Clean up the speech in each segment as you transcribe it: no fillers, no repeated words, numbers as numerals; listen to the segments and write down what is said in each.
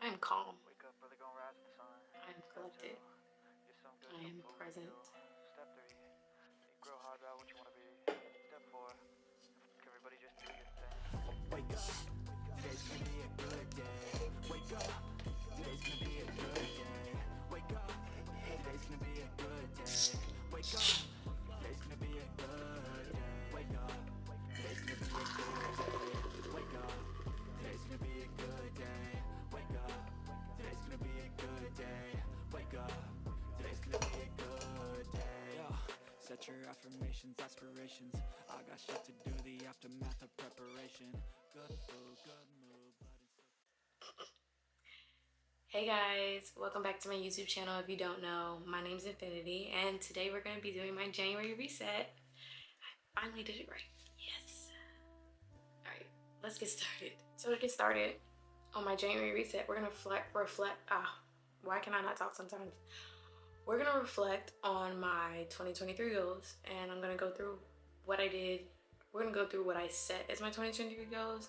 I am calm. I am collected. I am present. Step 3, grow hard about what you want to be. Step 4, everybody just do your thing. Wake up, today's gonna be a good day. Wake up, today's gonna be a good day. Wake up, today's gonna be a good day. Wake up, today's gonna be a good day. Wake up, today's gonna be a good day. Wake up, today's gonna be a good day. Wake up, today's gonna be a good day. Wake up, today's gonna be a good day. Yo, set your affirmations, aspirations. I got shit to do, the aftermath of preparation. Good food, good mood, Hey guys, welcome back to my YouTube channel. If you don't know, my name's Infinity, and today we're going to be doing my January reset. I finally did it right. Yes. Alright, let's get started. So to get started on my January reset, we're going to reflect. Why can I not talk sometimes? We're going to reflect on my 2023 goals, and I'm going to go through what I did. We're going to go through what I set as my 2023 goals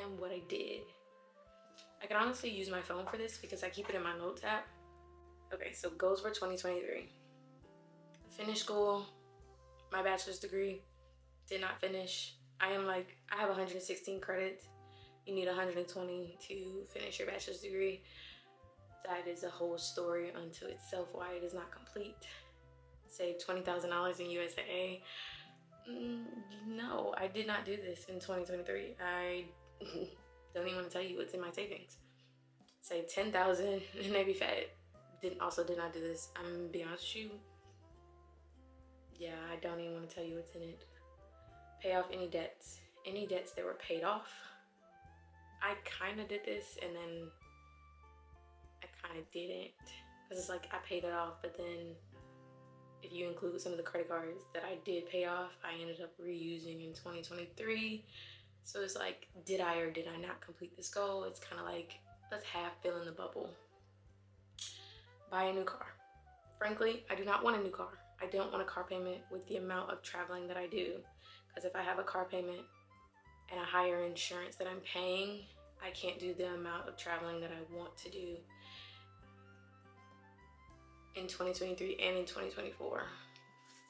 and what I did. I can honestly use my phone for this because I keep it in my notes app. Okay, so goals for 2023. Finish school, my bachelor's degree, did not finish. I have 116 credits. You need 120 to finish your bachelor's degree. That is a whole story unto itself why it is not complete. Saved $20,000 in USAA. No, I did not do this in 2023. I don't even want to tell you what's in my savings. Saved $10,000 in Navy Fed. Did not do this. I'm gonna be honest with you. Yeah, I don't even want to tell you what's in it. Pay off any debts. Any debts that were paid off. I kind of did this and then I kind of didn't. Because it's like I paid it off, but then if you include some of the credit cards that I did pay off, I ended up reusing in 2023. So it's like, did I or did I not complete this goal? It's kind of like, let's half fill in the bubble. Buy a new car. Frankly, I do not want a new car. I don't want a car payment with the amount of traveling that I do. Because if I have a car payment and a higher insurance that I'm paying, I can't do the amount of traveling that I want to do in 2023 and in 2024.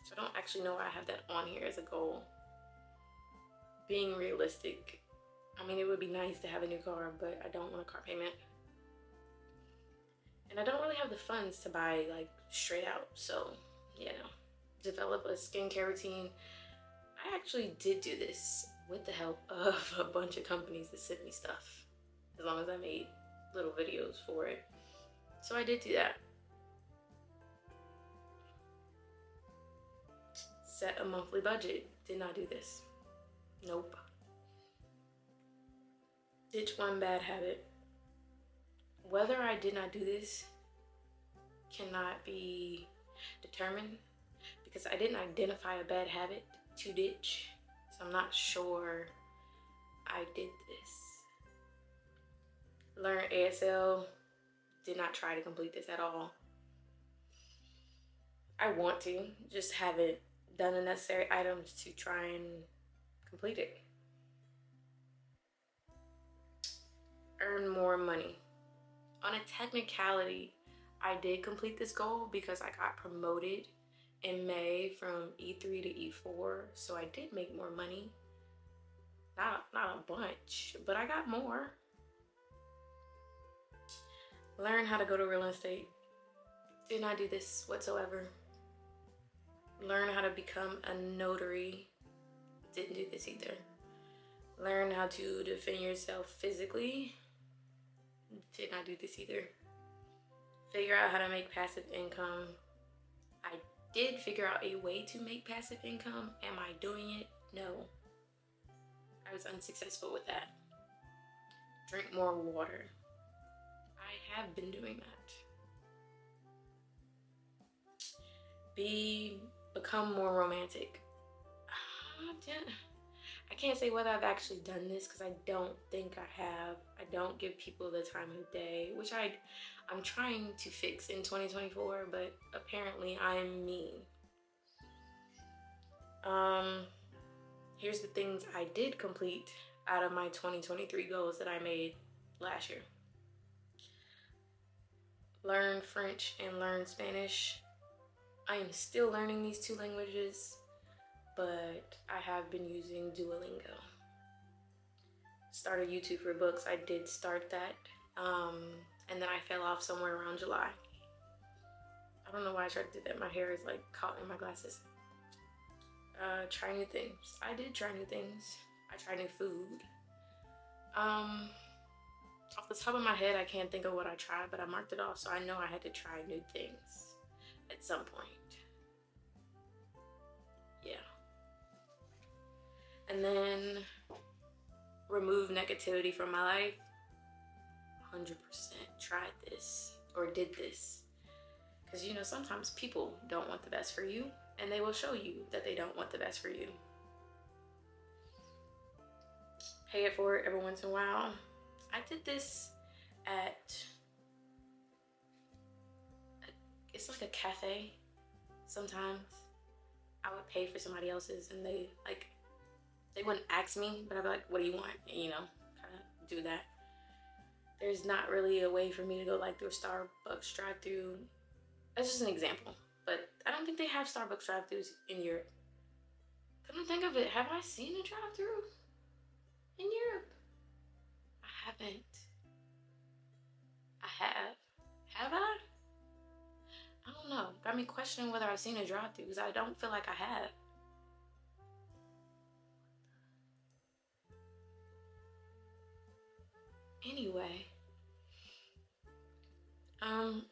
So I don't actually know why I have that on here as a goal. Being realistic, I mean, it would be nice to have a new car, but I don't want a car payment. And I don't really have the funds to buy like straight out. So, develop a skincare routine. I actually did do this with the help of a bunch of companies that sent me stuff, as long as I made little videos for it. So I did do that. Set a monthly budget. Did not do this. Nope. Ditch one bad habit. Whether I did not do this cannot be determined because I didn't identify a bad habit to ditch. So I'm not sure I did this. Learn ASL. Did not try to complete this at all. I want to, just haven't done the necessary items to try and complete it. Earn more money. On a technicality, I did complete this goal because I got promoted in May from E3 to E4, so I did make more money. Not a bunch, but I got more. Learn how to go to real estate. Did not do this whatsoever. Learn how to become a notary. Didn't do this either. Learn how to defend yourself physically. Did not do this either. Figure out how to make passive income. I did figure out a way to make passive income. Am I doing it? No. I was unsuccessful with that. Drink more water. I have been doing that. Become more romantic. I can't say whether I've actually done this because I don't think I have. I don't give people the time of day, which I'm trying to fix in 2024, but apparently I'm mean. Here's the things I did complete out of my 2023 goals that I made last year. learn French and learn Spanish. I am still learning these two languages, but I have been using Duolingo. Started YouTube for books. I did start that, and then I fell off somewhere around July. I don't know why I tried to do that. My hair is like caught in my glasses. Try new things. I did try new things. I tried new food. Off the top of my head, I can't think of what I tried, but I marked it off, so I know I had to try new things at some point. Yeah. And then remove negativity from my life. 100% tried this or did this. Because, you know, sometimes people don't want the best for you, and they will show you that they don't want the best for you. Pay it forward every once in a while. I did this at, it's like a cafe. Sometimes I would pay for somebody else's, and they wouldn't ask me, but I'd be like, what do you want? And, you know, kind of do that. There's not really a way for me to go like through a Starbucks drive-thru. That's just an example, but I don't think they have Starbucks drive-thrus in Europe. Come to think of it, have I seen a drive-thru in Europe? I haven't. I have. Have I? I don't know. Got me questioning whether I've seen a drive-thru because I don't feel like I have. Anyway,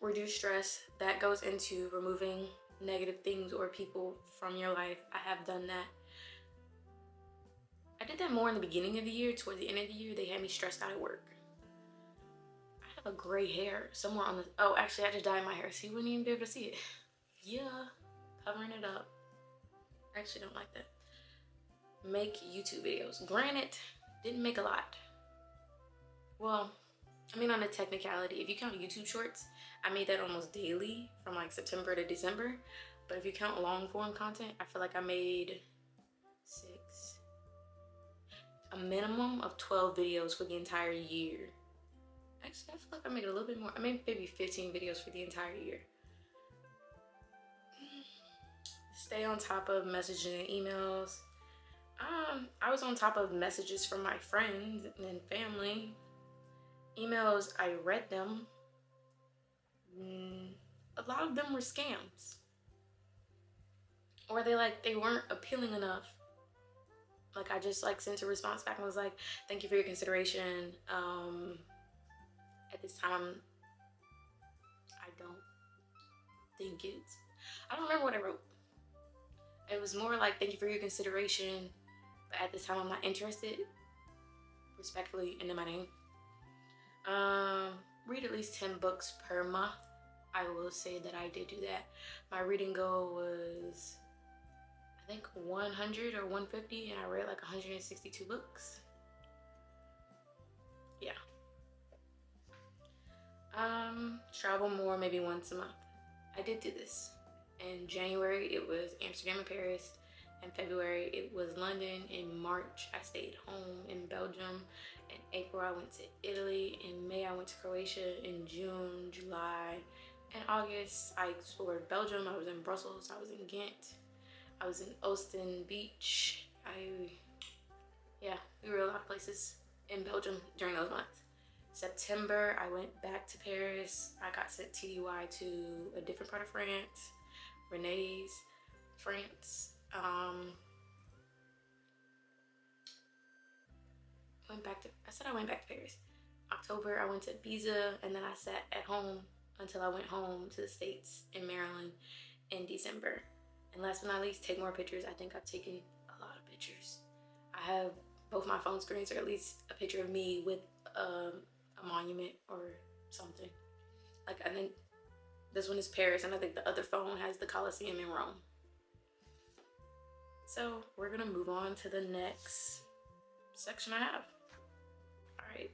reduce stress. That goes into removing negative things or people from your life. I have done that. I did that more in the beginning of the year. Towards the end of the year, they had me stressed out at work. I have a gray hair somewhere on the, oh, actually I just dyed my hair, so you wouldn't even be able to see it. Yeah, covering it up. I actually don't like that. Make YouTube videos. Granted, didn't make a lot. Well, I mean, on a technicality, if you count YouTube shorts, I made that almost daily from like September to December. But if you count long form content, I feel like I made a minimum of 12 videos for the entire year. Actually, I feel like I made a little bit more. I made maybe 15 videos for the entire year. Stay on top of messaging and emails. I was on top of messages from my friends and family. Emails, I read them. A lot of them were scams. Or they weren't appealing enough. Like I just sent a response back and was like, thank you for your consideration. At this time, I don't remember what I wrote. It was more like, thank you for your consideration, but at this time I'm not interested. Respectfully, and then my name. Read at least 10 books per month. I will say that I did do that. My reading goal was, I think 100 or 150, and I read like 162 books. Yeah. Travel more, maybe once a month. I did do this. In January, it was Amsterdam and Paris. In February, it was London. In March, I stayed home in Belgium. In April, I went to Italy. In May, I went to Croatia. In June, July, and August, I explored Belgium. I was in Brussels. I was in Ghent. I was in Ostend Beach. We were a lot of places in Belgium during those months. September, I went back to Paris. I got sent TDY to a different part of France, Renee's, France. I went back to Paris. October, I went to Ibiza, and then I sat at home until I went home to the States in Maryland in December. And last but not least, take more pictures. I think I've taken a lot of pictures. I have both my phone screens, or at least a picture of me with a monument or something. Like, I think this one is Paris, and I think the other phone has the Colosseum in Rome. So we're gonna move on to the next section I have. All right,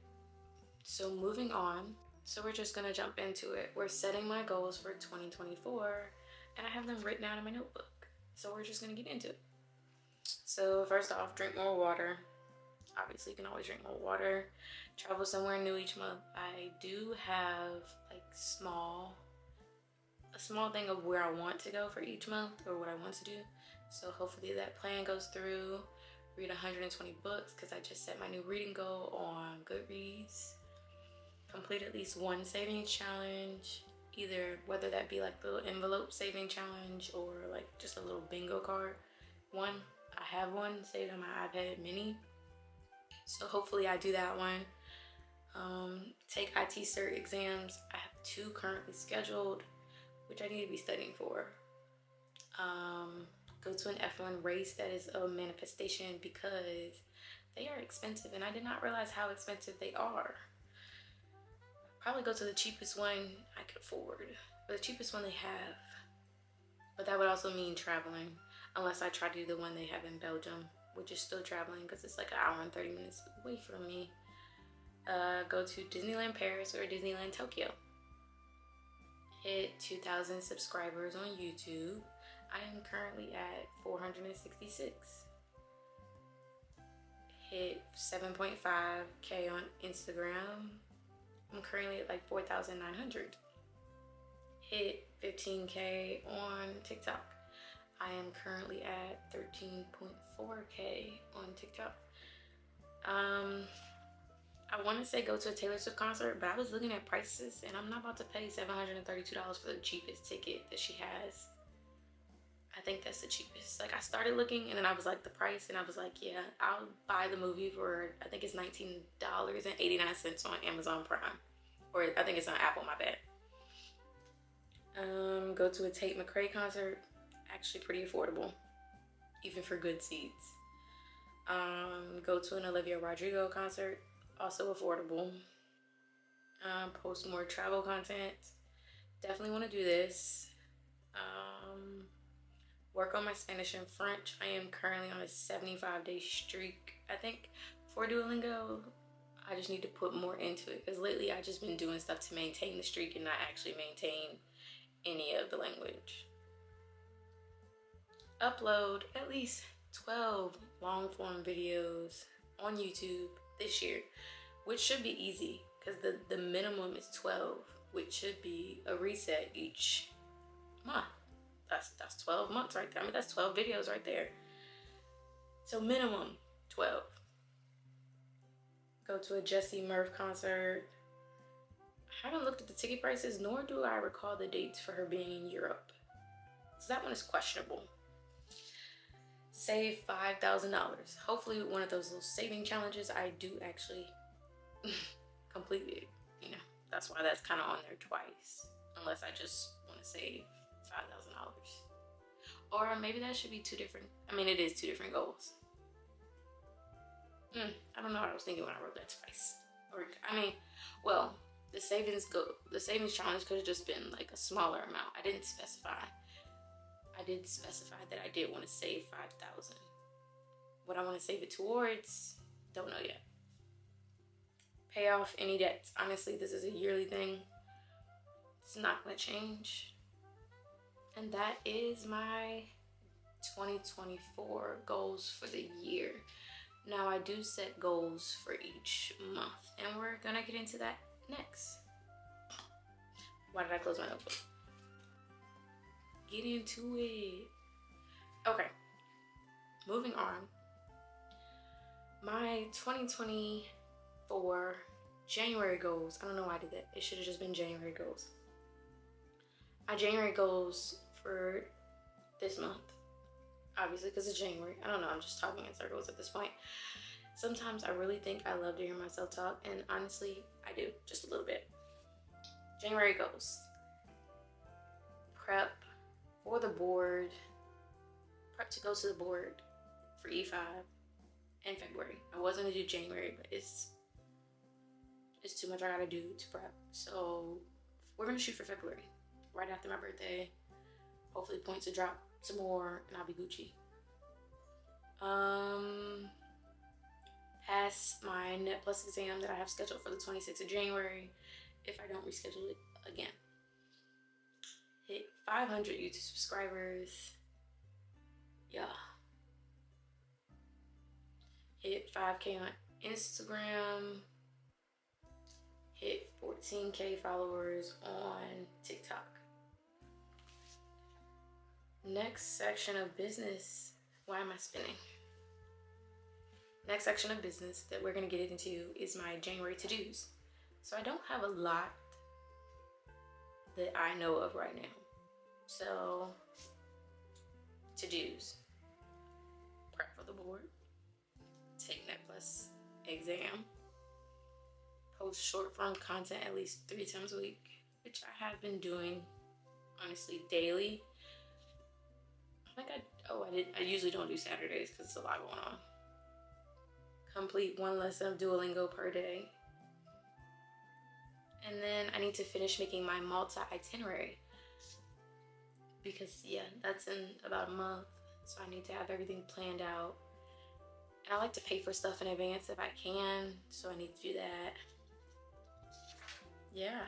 so moving on. So we're just gonna jump into it. We're setting my goals for 2024, and I have them written out in my notebook. So we're just gonna get into it. So first off, drink more water. Obviously, you can always drink more water. Travel somewhere new each month. I do have like a small thing of where I want to go for each month or what I want to do. So hopefully that plan goes through. Read 120 books because I just set my new reading goal on Goodreads. Complete at least one savings challenge, either whether that be like the little envelope saving challenge or like just a little bingo card one. I have one saved on my iPad mini, so hopefully I do that one. Take IT cert exams. I have 2 currently scheduled, which I need to be studying for. Go to an F1 race that is a manifestation because they are expensive and I did not realize how expensive they are. Probably go to the cheapest one I could afford, or the cheapest one they have. But that would also mean traveling, unless I try to do the one they have in Belgium, which is still traveling because it's like an hour and 30 minutes away from me. Go to Disneyland Paris or Disneyland Tokyo. Hit 2,000 subscribers on YouTube. I am currently at 466. Hit 7.5K on Instagram. I'm currently at like 4,900. Hit 15K on TikTok. I am currently at 13.4K on TikTok. I want to say go to a Taylor Swift concert, but I was looking at prices and I'm not about to pay $732 for the cheapest ticket that she has. I think that's the cheapest. Like, I started looking and then I was like the price and I was like, yeah, I'll buy the movie for, I think it's $19.89 on Amazon Prime. Or I think it's on Apple, my bad. Go to a Tate McRae concert. Actually pretty affordable, even for good seats. Go to an Olivia Rodrigo concert. Also affordable. Post more travel content. Definitely want to do this. Work on my Spanish and French. I am currently on a 75-day streak, I think, for Duolingo. I just need to put more into it because lately I've just been doing stuff to maintain the streak and not actually maintain any of the language. Upload at least 12 long form videos on YouTube this year, which should be easy because the minimum is 12, which should be a reset each month. That's 12 months right there. I mean, that's 12 videos right there. So minimum 12. Go to a Jessie Murph concert. I haven't looked at the ticket prices, nor do I recall the dates for her being in Europe. So that one is questionable. Save $5,000. Hopefully with one of those little saving challenges, I do actually complete it. You know, that's why that's kind of on there twice. Unless I just want to save $5,000. Or maybe that should be 2 different, I mean, it is 2 different goals. I don't know what I was thinking when I wrote that twice. Or, I mean, well, the savings challenge could have just been like a smaller amount. I didn't specify. I did specify that I did want to save $5,000. What I want to save it towards, don't know yet. Pay off any debts. Honestly, this is a yearly thing. It's not going to change. And that is my 2024 goals for the year. Now, I do set goals for each month, and we're gonna get into that next. Why did I close my notebook? Get into it. Okay, moving on. My 2024 January goals. I don't know why I did that. It should have just been January goals. My January goals for this month, obviously because it's January. I don't know, I'm just talking in circles at this point. Sometimes I really think I love to hear myself talk, and honestly, I do, just a little bit. January goals. Prep for the board. Prep to go to the board for E5 in February. I was gonna do January, but it's too much I gotta do to prep. So we're gonna shoot for February, right after my birthday. Hopefully points will drop some more and I'll be Gucci. Pass my Net Plus exam that I have scheduled for the 26th of January if I don't reschedule it again. Hit 500 YouTube subscribers. Yeah. Hit 5K on Instagram, hit 14K followers on TikTok. Next section of business. Why am I spinning? Next section of business that we're gonna get into is my January to-dos. So I don't have a lot that I know of right now. So, to-dos. Prep for the board. Take Net Plus exam. Post short form content at least 3 times a week, which I have been doing, honestly, daily. I usually don't do Saturdays because it's a lot going on. Complete 1 lesson of Duolingo per day. And then I need to finish making my Malta itinerary because that's in about a month. So I need to have everything planned out. And I like to pay for stuff in advance if I can. So I need to do that. Yeah.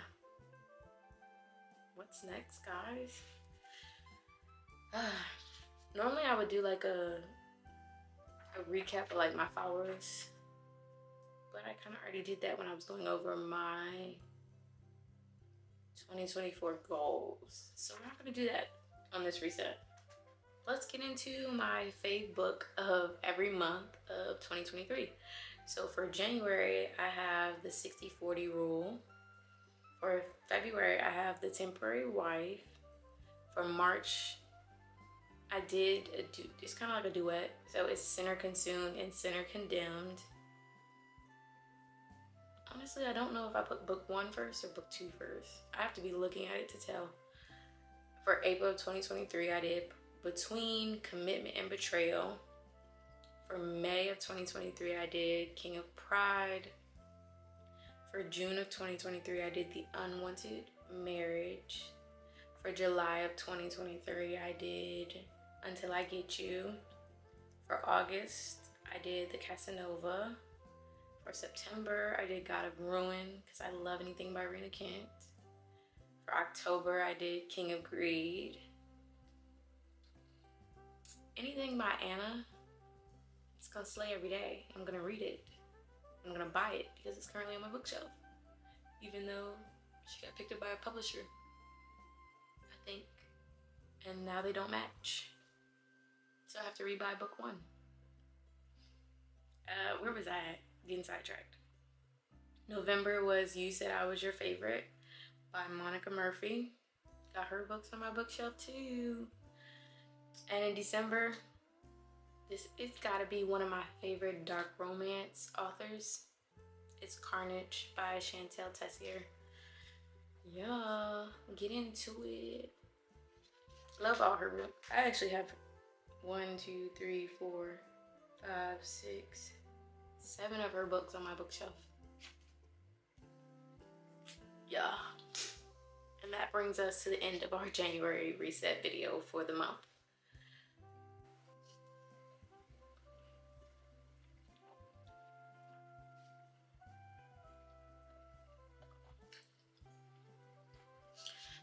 What's next, guys? Normally I would do like a recap of like my followers. But I kind of already did that when I was going over my 2024 goals. So we're not going to do that on this reset. Let's get into my fave book of every month of 2023. So for January, I have the 60-40 rule. For February, I have the temporary wife. For March, I did it's kind of like a duet. So it's Sinner Consumed and Sinner Condemned. Honestly, I don't know if I put book 1 first or book 2 first. I have to be looking at it to tell. For April of 2023, I did Between Commitment and Betrayal. For May of 2023, I did King of Pride. For June of 2023, I did The Unwanted Marriage. For July of 2023, I did Until I Get You. For August, I did The Casanova. For September, I did God of Ruin because I love anything by Rena Kent. For October, I did King of Greed. Anything by Anna, it's gonna slay every day. I'm gonna read it. I'm gonna buy it because it's currently on my bookshelf. Even though she got picked up by a publisher, I think. And now they don't match. So I have to rebuy book 1. Where was I at? Getting sidetracked. November was You Said I Was Your Favorite by Monica Murphy. Got her books on my bookshelf too. And in December, it's gotta be one of my favorite dark romance authors. It's Carnage by Chantel Tessier. Yeah, get into it. Love all her books. I actually have 1, 2, 3, 4, 5, 6, 7 of her books on my bookshelf. Yeah. And that brings us to the end of our January reset video for the month.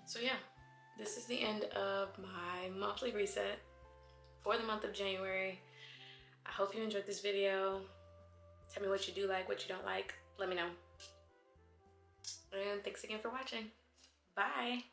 So yeah, this is the end of my monthly reset for the month of January. I hope you enjoyed this video. Tell me what you do like, what you don't like. Let me know. And thanks again for watching. Bye.